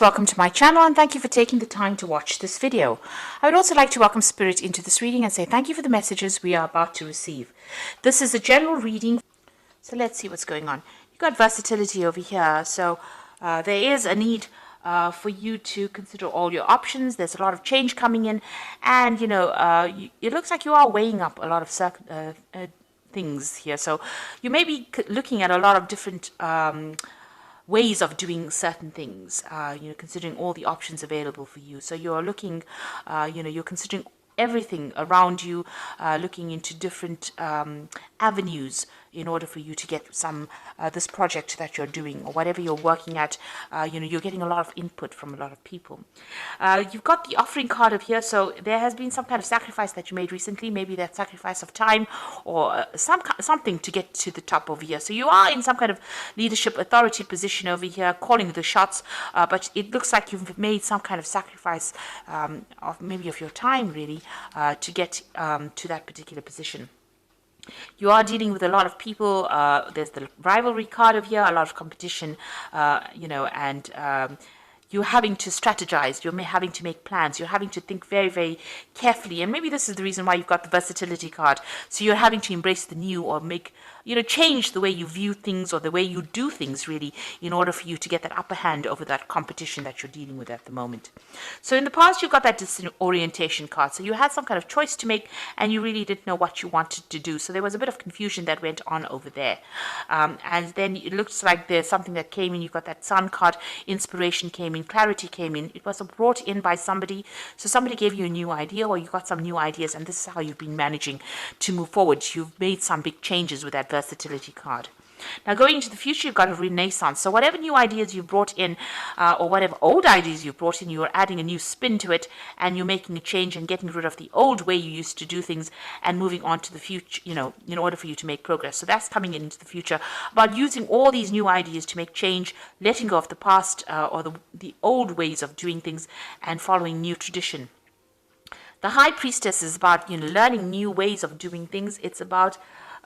Welcome to my channel and thank you for taking the time to watch this video. I would also like to welcome Spirit into this reading and say thank you for the messages we are about to receive. This is a general reading, so let's see what's going on. You've got versatility over here, so there is a need for you to consider all your options. There's a lot of change coming in, and it looks like you are weighing up a lot of things here. So you may be looking at a lot of different ways of doing certain things, considering all the options available for you. So you're looking, you're considering everything around you, looking into different avenues in order for you to get some this project that you're doing or whatever you're working at. You're getting a lot of input from a lot of people. You've got the offering card of here, so there has been some kind of sacrifice that you made recently, maybe that sacrifice of time or something to get to the top over here. So you are in some kind of leadership authority position over here, calling the shots, but it looks like you've made some kind of sacrifice of maybe of your time really to get to that particular position. You are dealing with a lot of people. There's the rivalry card of here, a lot of competition, and you're having to strategize, you're having to make plans, you're having to think very, very carefully. And maybe this is the reason why you've got the versatility card. So you're having to embrace the new or make, change the way you view things or the way you do things really in order for you to get that upper hand over that competition that you're dealing with at the moment. So in the past, you've got that disorientation card. So you had some kind of choice to make and you really didn't know what you wanted to do. So there was a bit of confusion that went on over there. And then it looks like there's something that came in. You've got that sun card, inspiration came in, clarity came in. It was brought in by somebody. So somebody gave you a new idea or you got some new ideas and this is how you've been managing to move forward. You've made some big changes with that versatility card. Now going into the future, you've got a renaissance. So whatever new ideas you've brought in or whatever old ideas you've brought in, you're adding a new spin to it and you're making a change and getting rid of the old way you used to do things and moving on to the future, in order for you to make progress. So that's coming into the future about using all these new ideas to make change, letting go of the past or the old ways of doing things and following new tradition. The High Priestess is about, learning new ways of doing things. It's about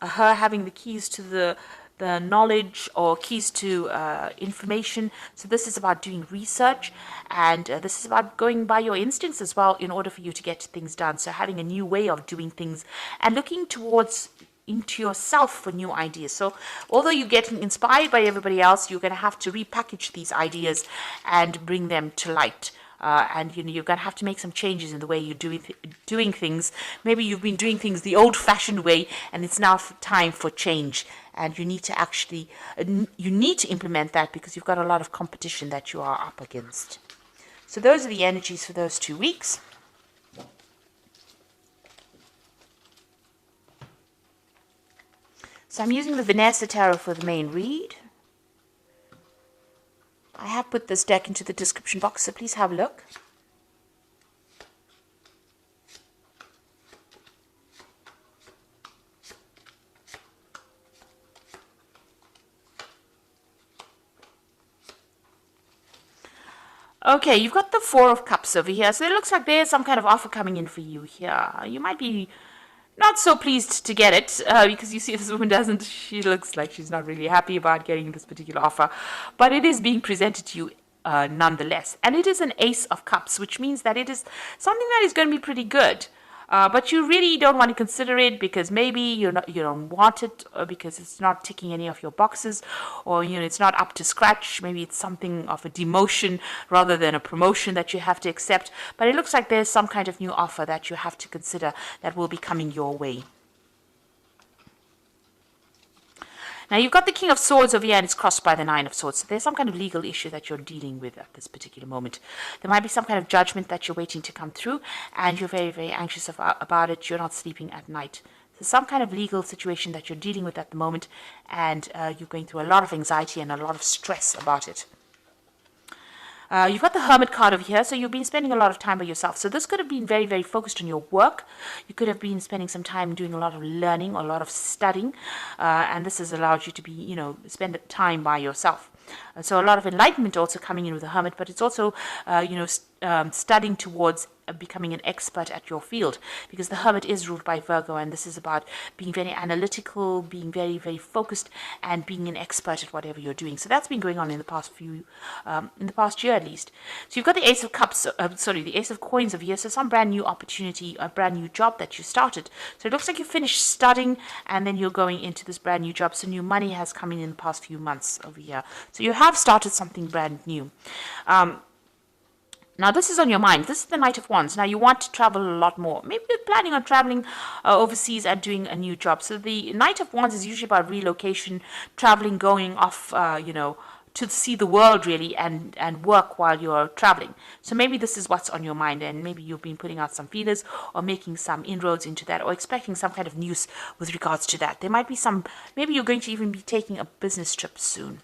her having the keys to the knowledge or keys to information. So this is about doing research and this is about going by your instincts as well in order for you to get things done. So having a new way of doing things and looking towards into yourself for new ideas. So although you're getting inspired by everybody else, you're going to have to repackage these ideas and bring them to light. And you're going to have to make some changes in the way you're doing things. Maybe you've been doing things the old-fashioned way, and it's now time for change. And you need to actually implement that because you've got a lot of competition that you are up against. So those are the energies for those 2 weeks. So I'm using the Vanessa Tarot for the main read. I have put this deck into the description box, so please have a look. Okay, you've got the Four of Cups over here. So it looks like there's some kind of offer coming in for you here. You might be not so pleased to get it because you see this woman she looks like she's not really happy about getting this particular offer, but it is being presented to you nonetheless. And it is an Ace of Cups, which means that it is something that is going to be pretty good. But you really don't want to consider it because maybe you don't want it or because it's not ticking any of your boxes or it's not up to scratch. Maybe it's something of a demotion rather than a promotion that you have to accept. But it looks like there's some kind of new offer that you have to consider that will be coming your way. Now, you've got the King of Swords over here, and it's crossed by the Nine of Swords. So there's some kind of legal issue that you're dealing with at this particular moment. There might be some kind of judgment that you're waiting to come through, and you're very, very anxious about it. You're not sleeping at night. So some kind of legal situation that you're dealing with at the moment, and you're going through a lot of anxiety and a lot of stress about it. You've got the Hermit card over here, so you've been spending a lot of time by yourself. So this could have been very, very focused on your work. You could have been spending some time doing a lot of learning, or a lot of studying, and this has allowed you to be, spend time by yourself. So a lot of enlightenment also coming in with the Hermit, but it's also, studying towards becoming an expert at your field, because the Hermit is ruled by Virgo, and this is about being very analytical, being very, very focused, and being an expert at whatever you're doing. So that's been going on in the past in the past year at least. So you've got the Ace of Cups, the Ace of Coins over here. So some brand new opportunity, a brand new job that you started. So it looks like you finished studying, and then you're going into this brand new job. So new money has come in the past few months over here. So you have started something brand new. Now, this is on your mind. This is the Knight of Wands. Now, you want to travel a lot more. Maybe you're planning on traveling overseas and doing a new job. So the Knight of Wands is usually about relocation, traveling, going off, to see the world, really, and work while you're traveling. So maybe this is what's on your mind, and maybe you've been putting out some feelers or making some inroads into that, or expecting some kind of news with regards to that. There might be maybe you're going to even be taking a business trip soon.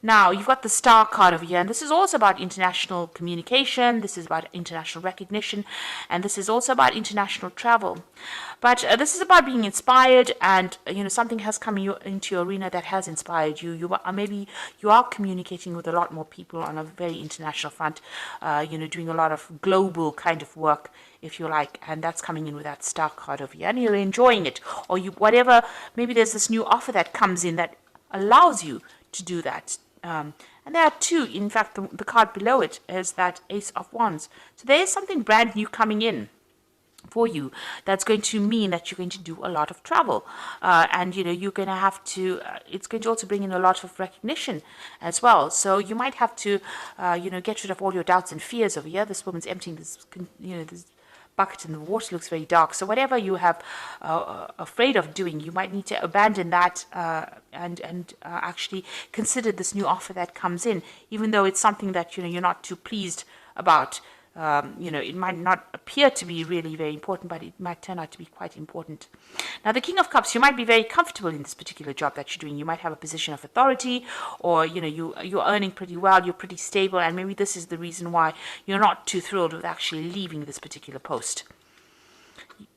Now, you've got the Star card over here, and this is also about international communication, this is about international recognition, and this is also about international travel. But this is about being inspired, and, something has come into your arena that has inspired you. Maybe you are communicating with a lot more people on a very international front, doing a lot of global kind of work, if you like, and that's coming in with that Star card over here, and you're enjoying it, or maybe there's this new offer that comes in that allows you to do that. And there are two, in fact, the card below it is that Ace of Wands. So there is something brand new coming in for you that's going to mean that you're going to do a lot of travel, and you're going to have to it's going to also bring in a lot of recognition as well. So you might have to get rid of all your doubts and fears over here. This woman's emptying this bucket in the water, looks very dark. So whatever you have afraid of doing, you might need to abandon that and actually consider this new offer that comes in, even though it's something that you're not too pleased about. It might not appear to be really very important, but it might turn out to be quite important. Now, the King of Cups, you might be very comfortable in this particular job that you're doing. You might have a position of authority, or you're earning pretty well, you're pretty stable, and maybe this is the reason why you're not too thrilled with actually leaving this particular post.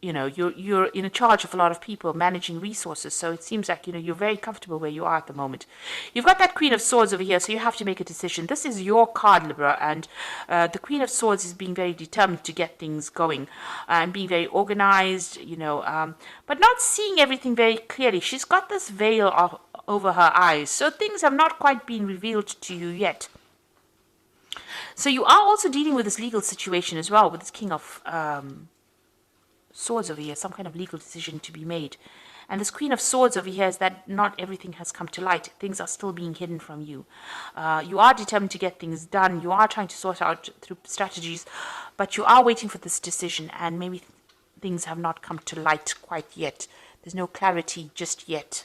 You're in charge of a lot of people, managing resources, so it seems like you're very comfortable where you are at the moment. You've got that Queen of Swords over here, so you have to make a decision. This is your card, Libra, and the Queen of Swords is being very determined to get things going and being very organized, but not seeing everything very clearly. She's got this veil over her eyes, so things have not quite been revealed to you yet. So you are also dealing with this legal situation as well, with this King of Swords over here, some kind of legal decision to be made. And this Queen of Swords over here is that not everything has come to light. Things are still being hidden from you. You are determined to get things done. You are trying to sort out through strategies, but you are waiting for this decision, and maybe things have not come to light quite yet. There's no clarity just yet.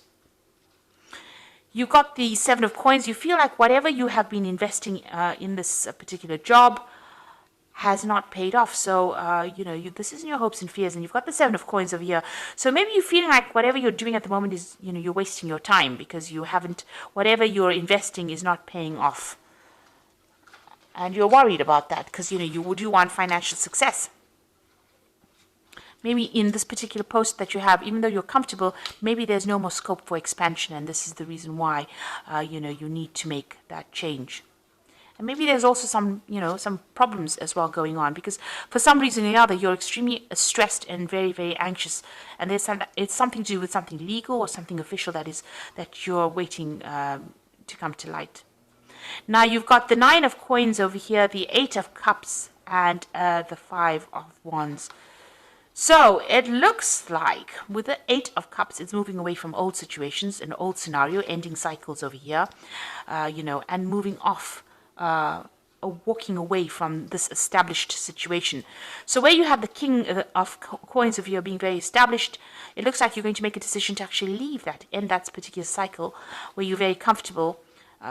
You got the Seven of Coins. You feel like whatever you have been investing in this particular job has not paid off. So, this isn't your hopes and fears, and you've got the Seven of Coins over here. So maybe you're feeling like whatever you're doing at the moment is, you're wasting your time, because whatever you're investing is not paying off. And you're worried about that, because, you do want financial success. Maybe in this particular post that you have, even though you're comfortable, maybe there's no more scope for expansion, and this is the reason why, you need to make that change. And maybe there's also some problems as well going on, because for some reason or the other, you're extremely stressed and very, very anxious. And it's something to do with something legal or something official that you're waiting to come to light. Now, you've got the Nine of Coins over here, the Eight of Cups, and the Five of Wands. So it looks like with the Eight of Cups, it's moving away from old situations, an old scenario, ending cycles over here, and moving off. Walking away from this established situation. So where you have the King of Coins of here being very established, it looks like you're going to make a decision to actually leave that, end that particular cycle where you're very comfortable,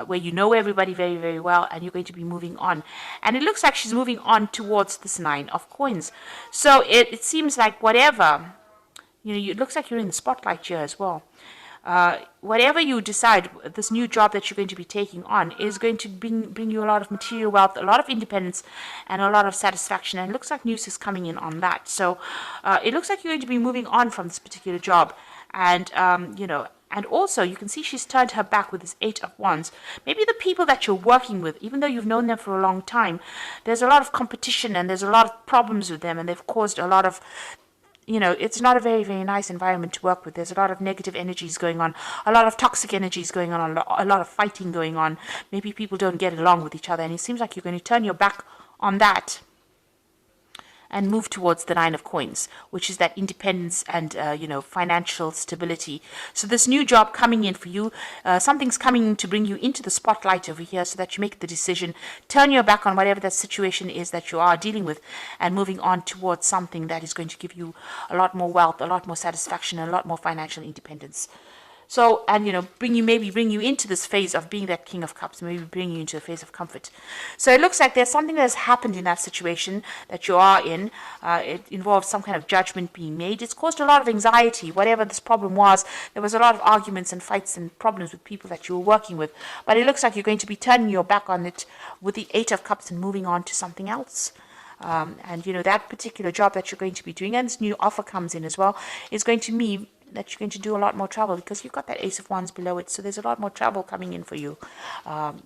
where you know everybody very, very well, and you're going to be moving on. And it looks like she's moving on towards this Nine of Coins. So it seems like whatever, it looks like you're in the spotlight here as well. Whatever you decide, this new job that you're going to be taking on is going to bring you a lot of material wealth, a lot of independence, and a lot of satisfaction. And it looks like news is coming in on that. So it looks like you're going to be moving on from this particular job, and And also, you can see she's turned her back with this Eight of Wands. Maybe the people that you're working with, even though you've known them for a long time, there's a lot of competition and there's a lot of problems with them, and they've caused a lot of, it's not a very, very nice environment to work with. There's a lot of negative energies going on, a lot of toxic energies going on, a lot of fighting going on. Maybe people don't get along with each other, and it seems like you're going to turn your back on that and move towards the Nine of Coins, which is that independence and, financial stability. So this new job coming in for you, something's coming to bring you into the spotlight over here so that you make the decision, turn your back on whatever that situation is that you are dealing with, and moving on towards something that is going to give you a lot more wealth, a lot more satisfaction, and a lot more financial independence. So, and bring you into this phase of being that King of Cups, maybe bring you into a phase of comfort. So it looks like there's something that has happened in that situation that you are in. It involves some kind of judgment being made. It's caused a lot of anxiety, whatever this problem was. There was a lot of arguments and fights and problems with people that you were working with. But it looks like you're going to be turning your back on it with the Eight of Cups and moving on to something else. And that particular job that you're going to be doing, and this new offer comes in as well, is going to mean that you're going to do a lot more travel, because you've got that Ace of Wands below it. So there's a lot more travel coming in for you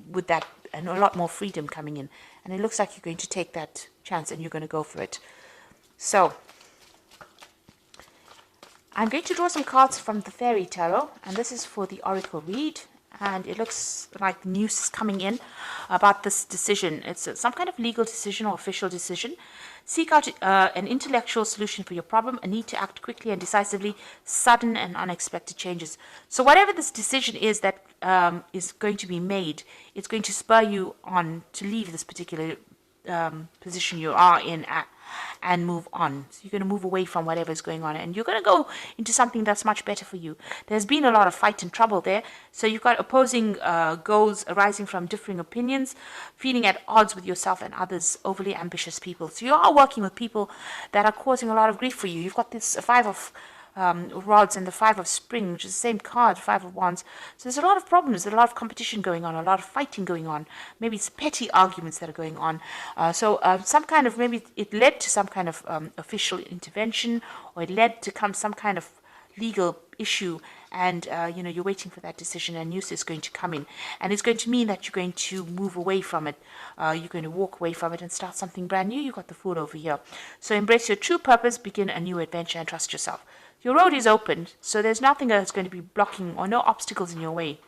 with that, and a lot more freedom coming in. And it looks like you're going to take that chance and you're going to go for it. So I'm going to draw some cards from the Fairy Tarot, and this is for the Oracle read. And it looks like news is coming in about this decision. It's some kind of legal decision or official decision. Seek out an intellectual solution for your problem, a need to act quickly and decisively, sudden and unexpected changes. So whatever this decision is that is going to be made, it's going to spur you on to leave this particular position you are in and move on. So you're going to move away from whatever is going on, and you're going to go into something that's much better for you. There's been a lot of fight and trouble there, so you've got opposing goals arising from differing opinions, feeling at odds with yourself and others, overly ambitious people. So you are working with people that are causing a lot of grief for you. You've got this Five of rods and the Five of Spring, which is the same card, Five of Wands. So there's a lot of problems, there's a lot of competition going on, a lot of fighting going on. Maybe it's petty arguments that are going on. Some kind of, maybe it led to some kind of official intervention, or it led to some kind of legal issue, and you're waiting for that decision, and news is going to come in, and it's going to mean that you're going to move away from it. You're going to walk away from it and start something brand new. You've got the Fool over here. So embrace your true purpose, begin a new adventure, and trust yourself. Your road is open, so there's nothing that's going to be blocking or no obstacles in your way.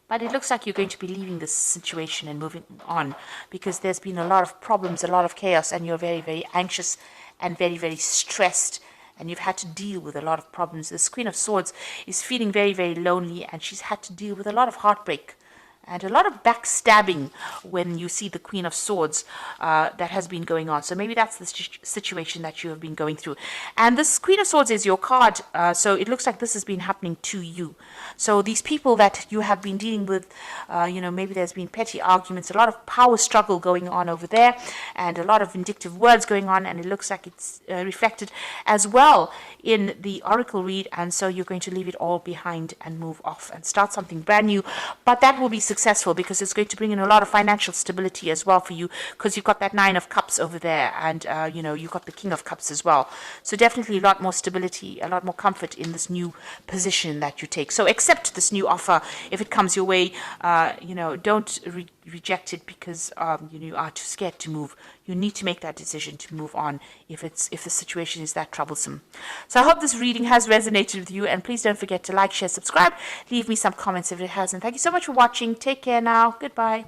But it looks like you're going to be leaving this situation and moving on, because there's been a lot of problems, a lot of chaos, and you're very, very anxious and very, very stressed, and you've had to deal with a lot of problems. This Queen of Swords is feeling very, very lonely, and she's had to deal with a lot of heartbreak and a lot of backstabbing when you see the Queen of Swords that has been going on. So maybe that's the situation that you have been going through. And this Queen of Swords is your card, so it looks like this has been happening to you. So these people that you have been dealing with, maybe there's been petty arguments, a lot of power struggle going on over there, and a lot of vindictive words going on, and it looks like it's reflected as well in the Oracle read. And so you're going to leave it all behind and move off and start something brand new. But that will be successful, because it's going to bring in a lot of financial stability as well for you, because you've got that Nine of Cups over there, and you've got the King of Cups as well. So definitely a lot more stability, a lot more comfort in this new position that you take. So accept this new offer if it comes your way. Don't reject it because you are too scared to move. You need to make that decision to move on if the situation is that troublesome. So I hope this reading has resonated with you, and please don't forget to like, share, subscribe, leave me some comments if it hasn't. Thank you so much for watching. Take care now. Goodbye.